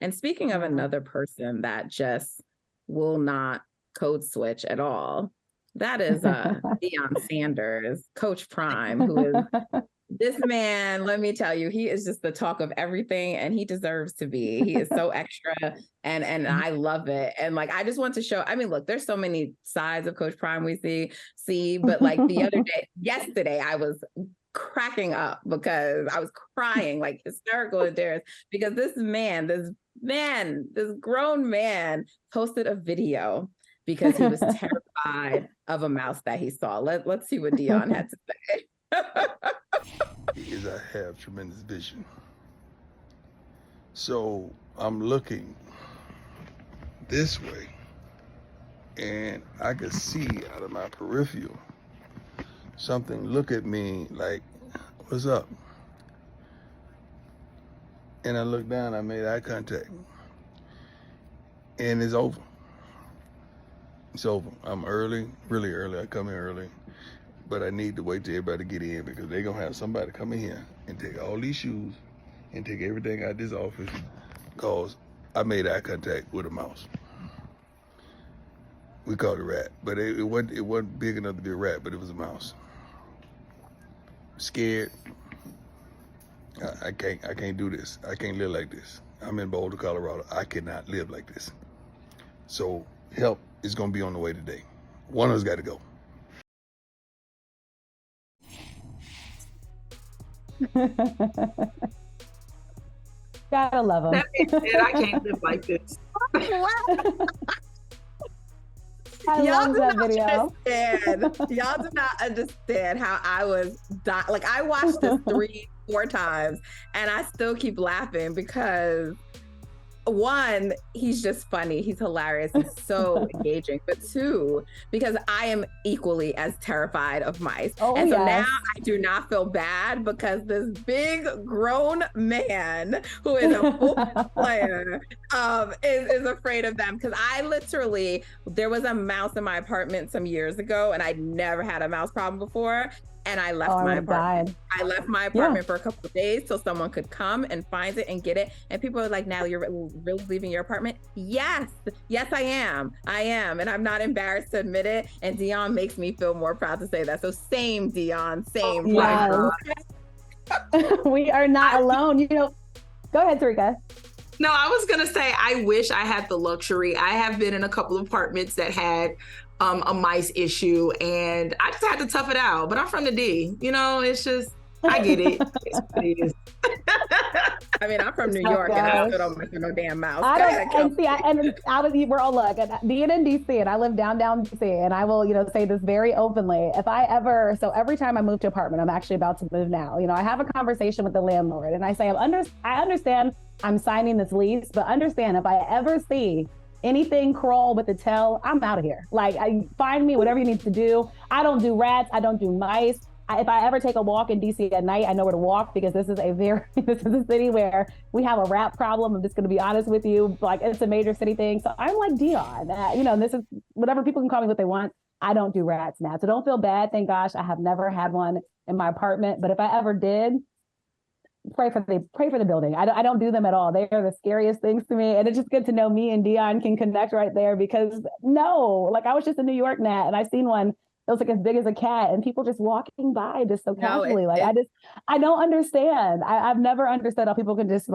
And speaking of another person that just will not code switch at all, that is Deion Sanders, Coach Prime, who is this man. Let me tell you, he is just the talk of everything, and he deserves to be. He is so extra, and I love it. And like, I just want to show. I mean, look, there's so many sides of Coach Prime we see, but like yesterday, I was cracking up because I was crying, like hysterical at Darius, because this grown man posted a video because he was terrified of a mouse that he saw. Let's see what Deion had to say. Is I have tremendous vision. So I'm looking this way and I could see out of my peripheral something look at me like, what's up? And I looked down, I made eye contact, and it's over. It's over. I'm early, really early. I come in early, but I need to wait till everybody get in because they're gonna have somebody come in here and take all these shoes and take everything out of this office because I made eye contact with a mouse. We called it a rat, but it wasn't big enough to be a rat, but it was a mouse. Scared. I can't do this. I can't live like this. I'm in Boulder, Colorado. I cannot live like this. So help is gonna be on the way today. One of us got to go. Gotta love him. That man said, I can't live like this. I love that video. Y'all do not understand how I was like, I watched this 3-4 times and I still keep laughing because one, he's just funny. He's hilarious. He's so engaging. But two, because I am equally as terrified of mice. And so now I do not feel bad because this big grown man who is a football player is afraid of them. Because there was a mouse in my apartment some years ago and I'd never had a mouse problem before. And I left my apartment. I left my apartment for a couple of days so someone could come and find it and get it. And people are like, Natalie, you're really leaving your apartment? Yes, I am. And I'm not embarrassed to admit it. And Deion makes me feel more proud to say that. So same, Deion, same. Yes. We are not alone. Go ahead, Terrika. No, I was going to say, I wish I had the luxury. I have been in a couple of apartments that had a mice issue and I just had to tough it out, but I'm from the D, it's just, I get it. It's what it is. I mean, I'm from New York and I still don't mess with no damn mouse. We're all being in DC and I live down DC and I will, say this very openly. So every time I move to an apartment, I'm actually about to move now, I have a conversation with the landlord and I say, I understand I'm signing this lease, but understand if I ever see anything crawl with a tail, I'm out of here. Like, find me whatever you need to do. I don't do rats. I don't do mice. If I ever take a walk in DC at night, I know where to walk because this is a city where we have a rat problem. I'm just going to be honest with you. Like, it's a major city thing. So I'm like Deion. This is whatever, people can call me what they want. I don't do rats now. So don't feel bad. Thank gosh, I have never had one in my apartment. But if I ever did, pray for the building. I don't do them at all. They are the scariest things to me. And it's just good to know me and Deion can connect right there because I was just in New York, Nat, and I seen one. It was like as big as a cat and people just walking by just so casually. I don't understand. I've never understood how people can just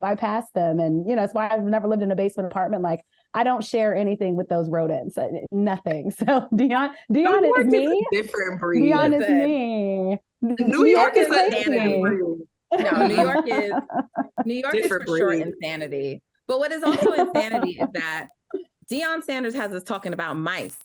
bypass them. And, it's why I've never lived in a basement apartment. Like, I don't share anything with those rodents, nothing. So Deion is me. Different breed. Deion is me. New York is a different breed. No, New York is for sure insanity. But what is also insanity is that Deion Sanders has us talking about mice.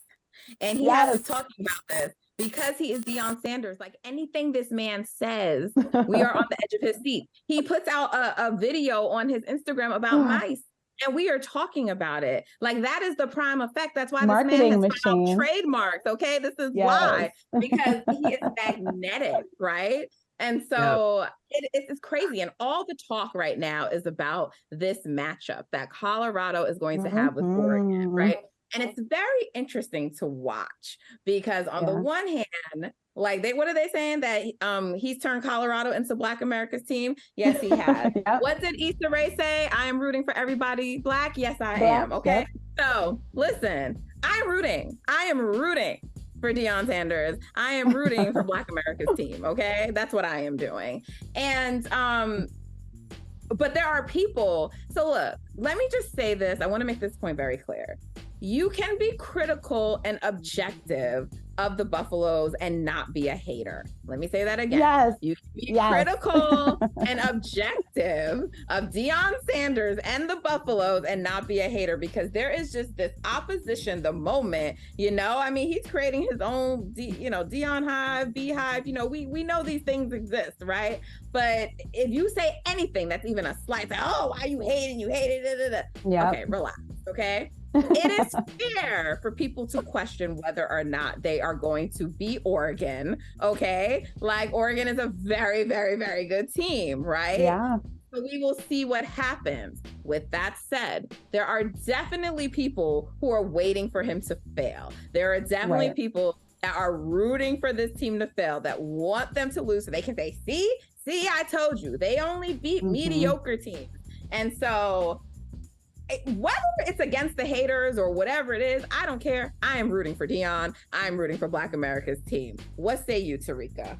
And he has us talking about this because he is Deion Sanders. Like, anything this man says, we are on the edge of his seat. He puts out a video on his Instagram about mice. And we are talking about it. Like, that is the prime effect. That's why this man has found trademarks. Okay, this is why. Because he is magnetic, right? And so it's crazy. And all the talk right now is about this matchup that Colorado is going to have with Oregon, right? And it's very interesting to watch because on the one hand, Like what are they saying that he's turned Colorado into Black America's team? Yes, he has. Yep. What did Issa Rae say? I am rooting for everybody Black. Yes, I am. Okay. Yep. So listen, I am rooting for Deion Sanders. I am rooting for Black America's team. Okay. That's what I am doing. And but there are people. So look, let me just say this. I want to make this point very clear. You can be critical and objective of the Buffaloes and not be a hater. Let me say that again. Yes. You can be critical and objective of Deion Sanders and the Buffaloes and not be a hater, because there is just this opposition the moment, I mean, he's creating his own, Deion hive, beehive, we know these things exist, right? But if you say anything that's even a slight, oh, why you hating, yep. Okay, relax, okay? It is fair for people to question whether or not they are going to beat Oregon, okay? Like, Oregon is a very, very, very good team, right? Yeah. So we will see what happens. With that said, there are definitely people who are waiting for him to fail. There are definitely people that are rooting for this team to fail, that want them to lose so they can say, see, I told you, they only beat mediocre teams. And so whether it's against the haters or whatever it is, I don't care. I am rooting for Deion. I'm rooting for Black America's team. What say you, Terrika?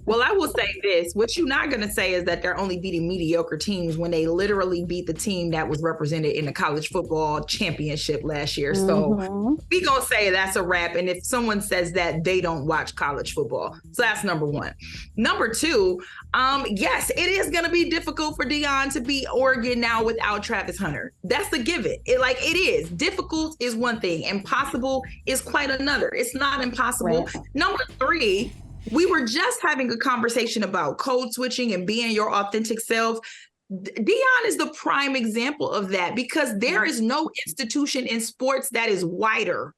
Well, I will say this. What you're not going to say is that they're only beating mediocre teams when they literally beat the team that was represented in the college football championship last year. So we going to say that's a wrap. And if someone says that, they don't watch college football. So that's number one. Number two, yes, it is going to be difficult for Deion to beat Oregon now without Travis Hunter. That's a given. It is. Difficult is one thing. Impossible is quite another. It's not impossible. Right. Number three, we were just having a conversation about code switching and being your authentic self. Deion is the prime example of that, because there is no institution in sports that is wider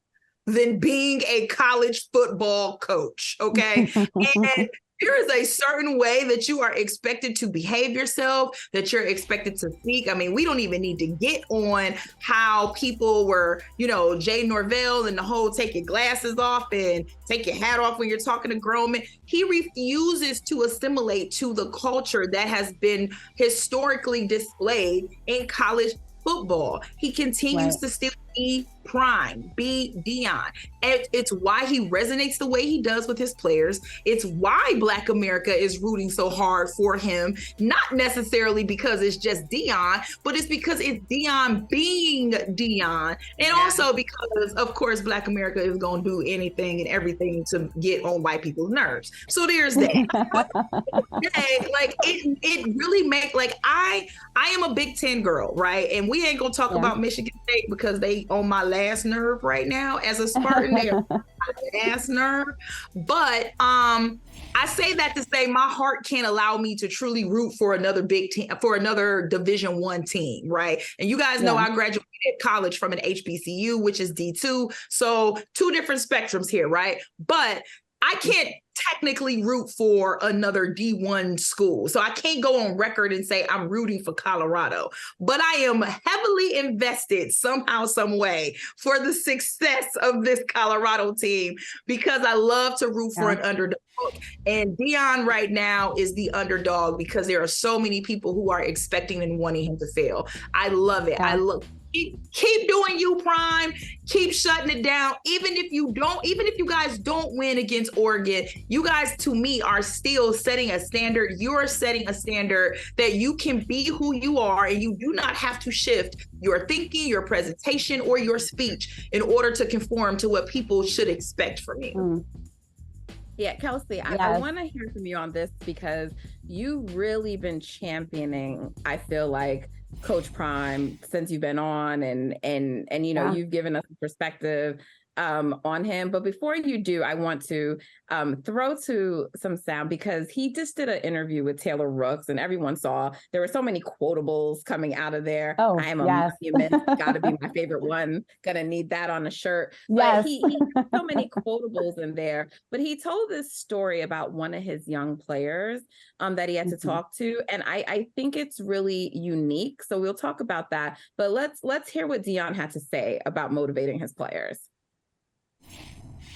than being a college football coach, okay? And there is a certain way that you are expected to behave yourself, that you're expected to speak. I mean, we don't even need to get on how people were, Jay Norvell and the whole take your glasses off and take your hat off when you're talking to grown men. He refuses to assimilate to the culture that has been historically displayed in college football. He continues to still be prime, be Deion. And it's why he resonates the way he does with his players. It's why Black America is rooting so hard for him, not necessarily because it's just Deion, but it's because it's Deion being Deion. And also because, of course, Black America is going to do anything and everything to get on white people's nerves. So there's that. It really makes, I am a Big Ten girl, right? And we ain't going to talk about Michigan State because they on my last nerve right now as a Spartan. They're on my last nerve. But I say that to say my heart can't allow me to truly root for another big team, for another Division I team, right? And you guys know I graduated college from an HBCU, which is D2. So two different spectrums here, right? But I can't technically root for another D1 school. So I can't go on record and say I'm rooting for Colorado, but I am heavily invested somehow, some way for the success of this Colorado team, because I love to root for an underdog. And Deion right now is the underdog because there are so many people who are expecting and wanting him to fail. I love it. Keep doing you, Prime. Keep shutting it down. Even if you guys don't win against Oregon, you guys, to me, are still setting a standard. You're setting a standard that you can be who you are, and you do not have to shift your thinking, your presentation, or your speech in order to conform to what people should expect from you. Yeah, Kelsey, I want to hear from you on this, because you've really been championing, I feel like, Coach Prime since you've been on, and you've given us a perspective on him. But before you do, I want to throw to some sound, because he just did an interview with Taylor Rooks, and everyone saw there were so many quotables coming out of there. I am a monument, gotta be my favorite one, gonna need that on a shirt. But he had so many quotables in there. But he told this story about one of his young players that he had to talk to, and I think it's really unique. So we'll talk about that. But let's hear what Deion had to say about motivating his players.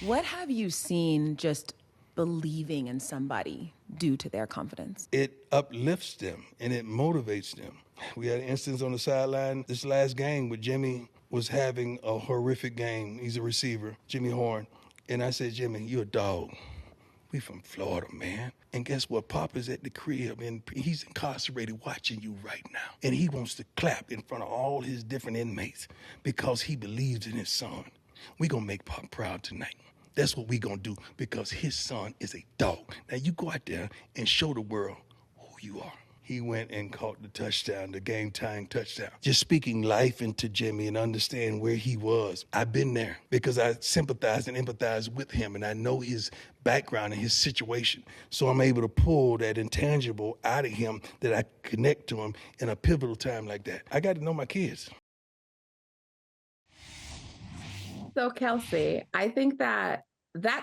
What have you seen just believing in somebody due to their confidence? It uplifts them and it motivates them. We had an instance on the sideline this last game where Jimmy was having a horrific game. He's a receiver, Jimmy Horn. And I said, Jimmy, you're a dog. We from Florida, man. And guess what? Papa's at the crib and he's incarcerated watching you right now. And he wants to clap in front of all his different inmates because he believes in his son. We gonna make Pop proud tonight. That's what we gonna do because his son is a dog. Now you go out there and show the world who you are. He went and caught the touchdown, the game-tying touchdown. Just speaking life into Jimmy and understand where he was. I've been there because I sympathize and empathize with him, and I know his background and his situation. So I'm able to pull that intangible out of him that I connect to him in a pivotal time like that. I got to know my kids. So Kelsey, I think that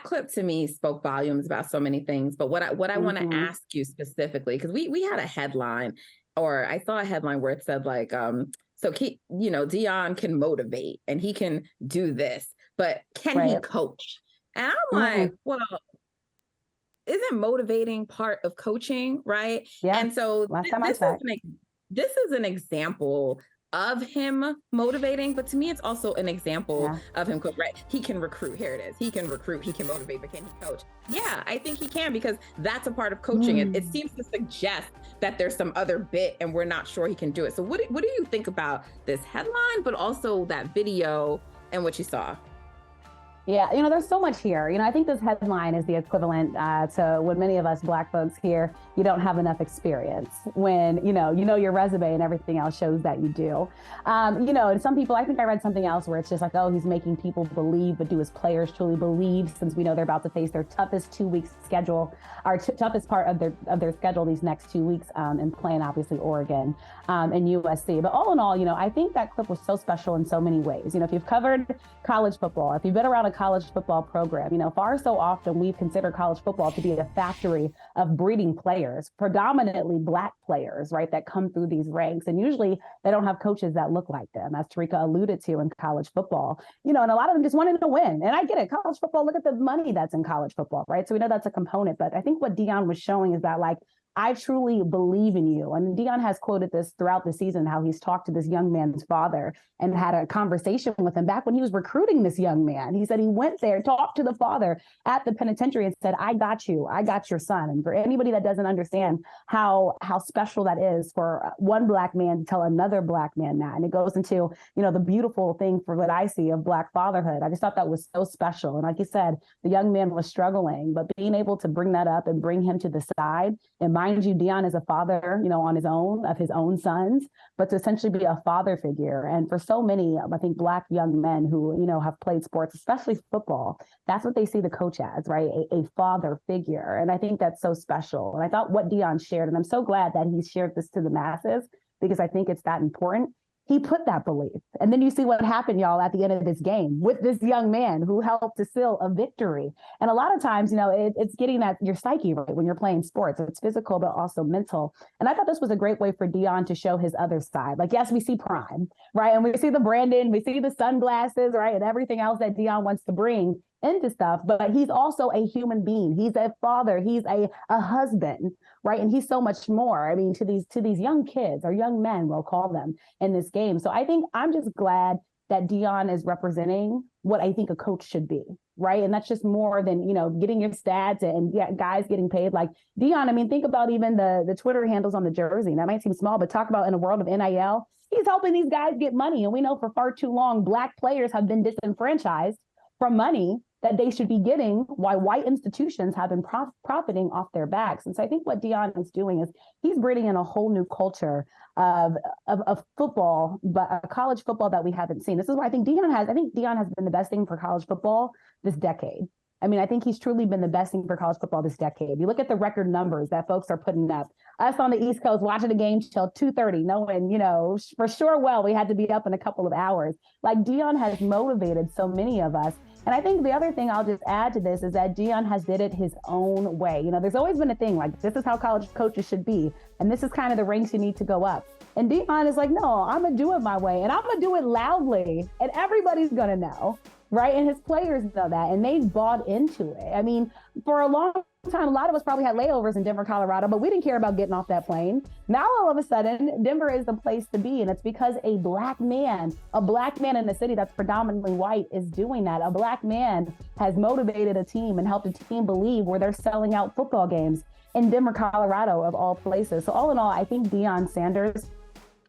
clip to me spoke volumes about so many things. But what I want to ask you specifically, because we had a headline, or I saw a headline where it said like, Deion can motivate and he can do this, but can he coach? And I'm like, well, isn't motivating part of coaching, right? Yeah. And so this is an example of him motivating, but to me it's also an example of him right? He can recruit. Here it is. He can recruit, he can motivate, but can he coach? Yeah, I think he can, because that's a part of coaching. It seems to suggest that there's some other bit and we're not sure he can do it. So what do you think about this headline, but also that video and what you saw? Yeah, there's so much here. I think this headline is the equivalent to when many of us Black folks hear you don't have enough experience, when, your resume and everything else shows that you do. And some people, I think I read something else where it's just like, oh, he's making people believe, but do his players truly believe, since we know they're about to face their toughest 2 weeks schedule, our toughest part of their schedule these next 2 weeks, and playing obviously Oregon and USC. But all in all, I think that clip was so special in so many ways. If you've covered college football, if you've been around a college football program, far so often we've considered college football to be a factory of breeding players, predominantly Black players, right, that come through these ranks. And usually they don't have coaches that look like them, as Terrika alluded to in college football, and a lot of them just wanted to win. And I get it. College football, look at the money that's in college football, right? So we know that's a component. But I think what Deion was showing is that, like, I truly believe in you. And Deion has quoted this throughout the season, how he's talked to this young man's father and had a conversation with him back when he was recruiting this young man. He said he went there, talked to the father at the penitentiary and said, I got you. I got your son. And for anybody that doesn't understand how special that is for one Black man to tell another Black man that. And it goes into, the beautiful thing for what I see of Black fatherhood. I just thought that was so special. And like you said, the young man was struggling, but being able to bring that up and bring him to the side. And mind you, Deion is a father, on his own, of his own sons, but to essentially be a father figure. And for so many, I think, Black young men who, have played sports, especially football, that's what they see the coach as, right? A father figure. And I think that's so special. And I thought what Deion shared, and I'm so glad that he shared this to the masses, because I think it's that important. He put that belief. And then you see what happened, y'all, at the end of this game with this young man who helped to seal a victory. And a lot of times, it's getting at your psyche, right, when you're playing sports. It's physical, but also mental. And I thought this was a great way for Deion to show his other side. Like, yes, we see Prime, right? And we see the Brandon, we see the sunglasses, right? And everything else that Deion wants to bring into stuff, but he's also a human being. He's a father. He's a husband, right? And he's so much more. I mean, to these young kids, or young men, we'll call them, in this game. So I think I'm just glad that Deion is representing what I think a coach should be, right? And that's just more than, getting your stats and guys getting paid. Like Deion, I mean, think about even the Twitter handles on the jersey. That might seem small, but talk about in a world of NIL, he's helping these guys get money. And we know for far too long, Black players have been disenfranchised from money that they should be getting, why white institutions have been profiting off their backs. And so I think what Deion is doing is he's bringing in a whole new culture of football, but a college football that we haven't seen. This is why I think Deion has been the best thing for college football this decade. I mean, I think he's truly been the best thing for college football this decade. You look at the record numbers that folks are putting up. Us on the East Coast watching the game till 2:30, knowing, for sure, we had to be up in a couple of hours. Like, Deion has motivated so many of us. And I think the other thing I'll just add to this is that Deion has did it his own way. There's always been a thing like, this is how college coaches should be. And this is kind of the ranks you need to go up. And Deion is like, no, I'm going to do it my way. And I'm going to do it loudly. And everybody's going to know, right? And his players know that. And they bought into it. I mean, for a long time, a lot of us probably had layovers in Denver, Colorado, but we didn't care about getting off that plane. Now, all of a sudden, Denver is the place to be. And it's because a black man in a city that's predominantly white is doing that. A black man has motivated a team and helped a team believe where they're selling out football games in Denver, Colorado, of all places. So all in all, I think Deion Sanders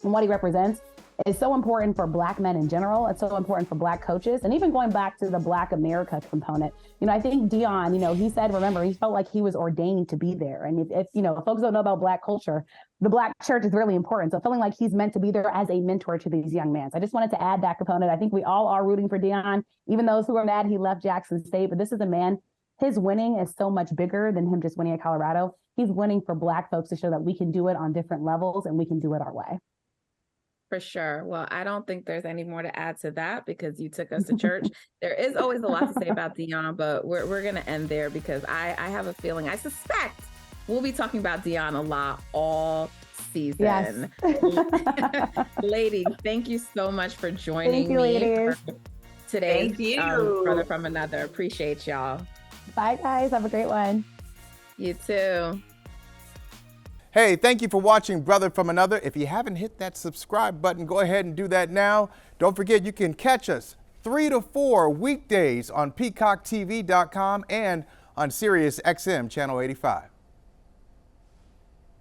and what he represents is so important for Black men in general. It's so important for Black coaches. And even going back to the Black America component, I think Deion, he said, remember, he felt like he was ordained to be there. And if folks don't know about Black culture, the Black church is really important. So feeling like he's meant to be there as a mentor to these young men. So I just wanted to add that component. I think we all are rooting for Deion, even those who are mad he left Jackson State. But this is a man, his winning is so much bigger than him just winning at Colorado. He's winning for Black folks to show that we can do it on different levels and we can do it our way. For sure. Well, I don't think there's any more to add to that because you took us to church. There is always a lot to say about Deion, but we're going to end there because I have a feeling, I suspect we'll be talking about Deion a lot all season. Yes. Ladies, thank you so much for joining me ladies. For today's Thank you. Brother from Another. Appreciate y'all. Bye, guys. Have a great one. You too. Hey, thank you for watching Brother from Another. If you haven't hit that subscribe button, go ahead and do that now. Don't forget, you can catch us 3 to 4 weekdays on PeacockTV.com and on Sirius XM Channel 85.